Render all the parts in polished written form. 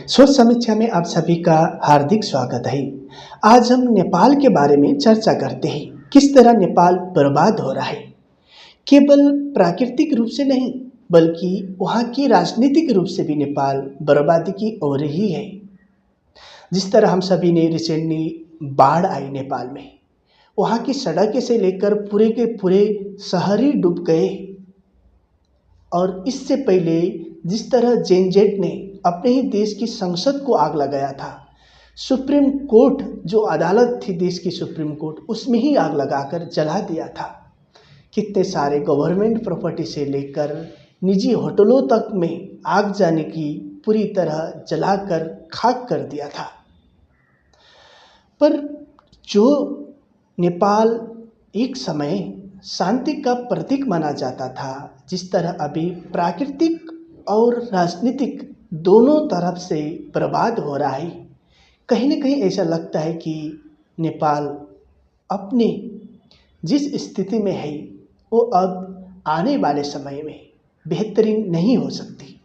सोच समीक्षा में आप सभी का हार्दिक स्वागत है। आज हम नेपाल के बारे में चर्चा करते हैं। किस तरह नेपाल बर्बाद हो रहा है, केवल प्राकृतिक रूप से नहीं बल्कि वहाँ की राजनीतिक रूप से भी नेपाल बर्बादी की ओर ही है। जिस तरह हम सभी ने रिसेंटली बाढ़ आई नेपाल में, वहाँ की सड़कें से लेकर पूरे के पूरे शहर ही डूब गए। और इससे पहले जिस तरह जेनजेट ने अपने ही देश की संसद को आग लगाया था, सुप्रीम कोर्ट जो अदालत थी देश की सुप्रीम कोर्ट, उसमें ही आग लगाकर जला दिया था। कितने सारे गवर्नमेंट प्रॉपर्टी से लेकर निजी होटलों तक में आग जाने की पूरी तरह जलाकर खाक कर दिया था। पर जो नेपाल एक समय शांति का प्रतीक माना जाता था, जिस तरह अभी प्राकृतिक और राजनीतिक दोनों तरफ से बर्बाद हो रहा है, कहीं ना कहीं ऐसा लगता है कि नेपाल अपने जिस स्थिति में है वो अब आने वाले समय में बेहतरीन नहीं हो सकती।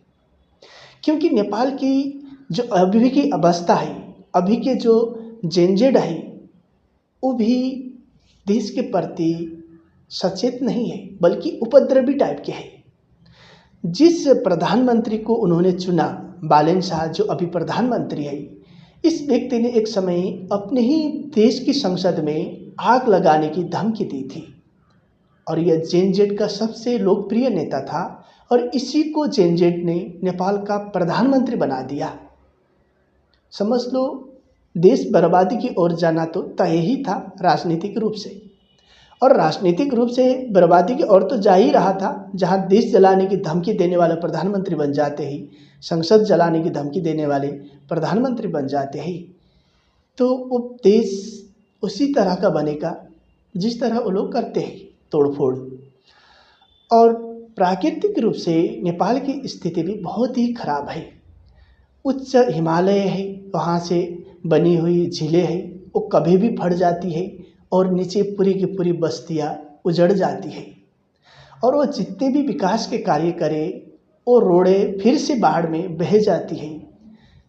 क्योंकि नेपाल की जो अभी की अवस्था है, अभी के जो जेनजेड है, वो भी देश के प्रति सचेत नहीं है बल्कि उपद्रवी टाइप के है। जिस प्रधानमंत्री को उन्होंने चुना, बालेन शाह जो अभी प्रधानमंत्री है, इस व्यक्ति ने एक समय अपने ही देश की संसद में आग लगाने की धमकी दी थी। और यह जेनजेड का सबसे लोकप्रिय नेता था और इसी को जेनजेड ने नेपाल का प्रधानमंत्री बना दिया। समझ लो, देश बर्बादी की ओर जाना तो तय ही था राजनीतिक रूप से। और राजनीतिक रूप से बर्बादी की ओर तो जा ही रहा था। जहां देश जलाने की धमकी देने वाले प्रधानमंत्री बन जाते ही, संसद जलाने की धमकी देने वाले प्रधानमंत्री बन जाते ही, तो वो देश उसी तरह का बनेगा जिस तरह वो लोग करते हैं, तोड़फोड़। और प्राकृतिक रूप से नेपाल की स्थिति भी बहुत ही खराब है। उच्च हिमालय है, वहाँ से बनी हुई झीलें हैं, वो कभी भी फट जाती है और नीचे पूरी की पूरी बस्तियाँ उजड़ जाती है। और वो जितने भी विकास के कार्य करे, वो रोडें फिर से बाढ़ में बह जाती है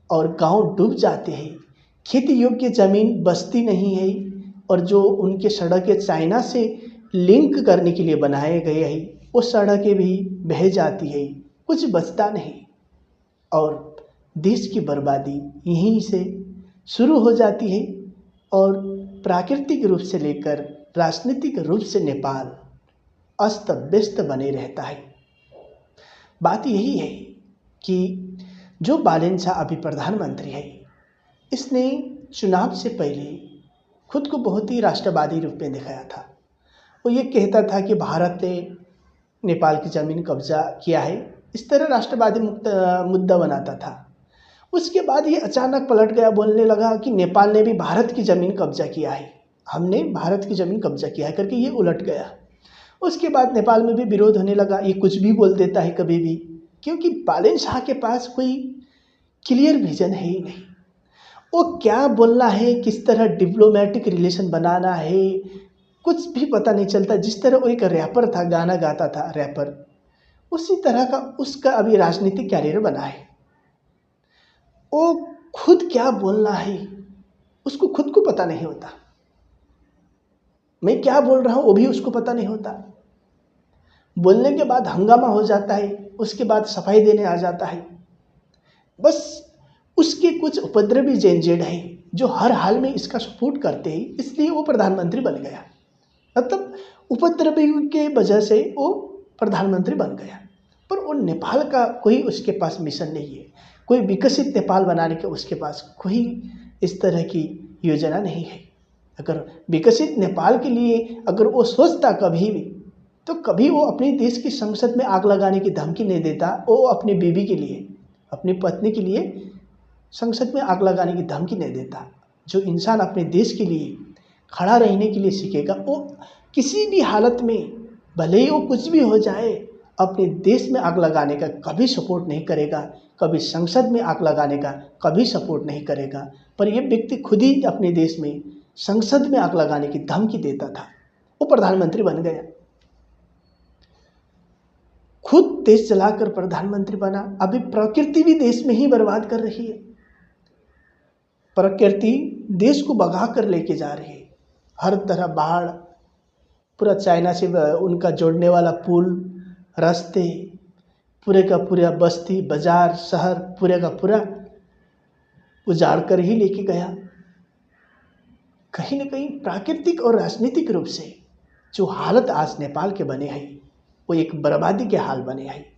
और गांव डूब जाते हैं। खेती योग्य ज़मीन बचती नहीं है और जो उनके सड़कें चाइना से लिंक करने के लिए बनाए गए हैं, वो सड़कें भी बह जाती है, कुछ बचता नहीं। और देश की बर्बादी यहीं से शुरू हो जाती है और प्राकृतिक रूप से लेकर राजनीतिक रूप से नेपाल अस्त व्यस्त बने रहता है। बात यही है कि जो बालेन शाह अभी प्रधानमंत्री है, इसने चुनाव से पहले खुद को बहुत ही राष्ट्रवादी रूप में दिखाया था। वो ये कहता था कि भारत ने नेपाल की ज़मीन कब्जा किया है, इस तरह राष्ट्रवादी मुद्दा बनाता था। उसके बाद ये अचानक पलट गया, बोलने लगा कि नेपाल ने भी भारत की ज़मीन कब्जा किया है, हमने भारत की ज़मीन कब्जा किया है करके ये उलट गया। उसके बाद नेपाल में भी विरोध होने लगा, ये कुछ भी बोल देता है कभी भी, क्योंकि बालेन शाह के पास कोई क्लियर विजन है ही नहीं। वो क्या बोलना है, किस तरह डिप्लोमेटिक रिलेशन बनाना है, कुछ भी पता नहीं चलता। जिस तरह वो एक रैपर था, गाना गाता था रैपर, उसी तरह का उसका अभी राजनीतिक कैरियर बना है। वो खुद क्या बोलना है उसको खुद को पता नहीं होता, मैं क्या बोल रहा हूँ वो भी उसको पता नहीं होता। बोलने के बाद हंगामा हो जाता है, उसके बाद सफाई देने आ जाता है। बस उसके कुछ उपद्रवी जेनजेड है जो हर हाल में इसका सपोर्ट करते हैं, इसलिए वो प्रधानमंत्री बन गया। मतलब उपद्रवी के वजह से वो प्रधानमंत्री बन गया। पर वो नेपाल का कोई उसके पास मिशन नहीं है, कोई विकसित नेपाल बनाने के उसके पास कोई इस तरह की योजना नहीं है। अगर विकसित नेपाल के लिए अगर वो सोचता कभी भी, तो कभी वो अपने देश की संसद में आग लगाने की धमकी नहीं देता। वो अपनी बीवी के लिए, अपनी पत्नी के लिए संसद में आग लगाने की धमकी नहीं देता। जो इंसान अपने देश के लिए खड़ा रहने के लिए सीखेगा, वो किसी भी हालत में, भले ही वो कुछ भी हो जाए, अपने देश में आग लगाने का कभी सपोर्ट नहीं करेगा, कभी संसद में आग लगाने का कभी सपोर्ट नहीं करेगा। पर यह व्यक्ति खुद ही अपने देश में संसद में आग लगाने की धमकी देता था, वो प्रधानमंत्री बन गया। खुद देश जलाकर प्रधानमंत्री बना। अभी प्रकृति भी देश में ही बर्बाद कर रही है। प्रकृति देश को भगा कर लेके जा रही है। हर तरह बाढ़, पूरा चाइना से उनका जोड़ने वाला पुल, रास्ते, पूरे का पूरा बस्ती, बाजार, शहर पूरे का पूरा उजाड़ कर ही लेके गया। कहीं न कहीं प्राकृतिक और राजनीतिक रूप से जो हालत आज नेपाल के बने हैं वो एक बर्बादी के हाल बने हैं।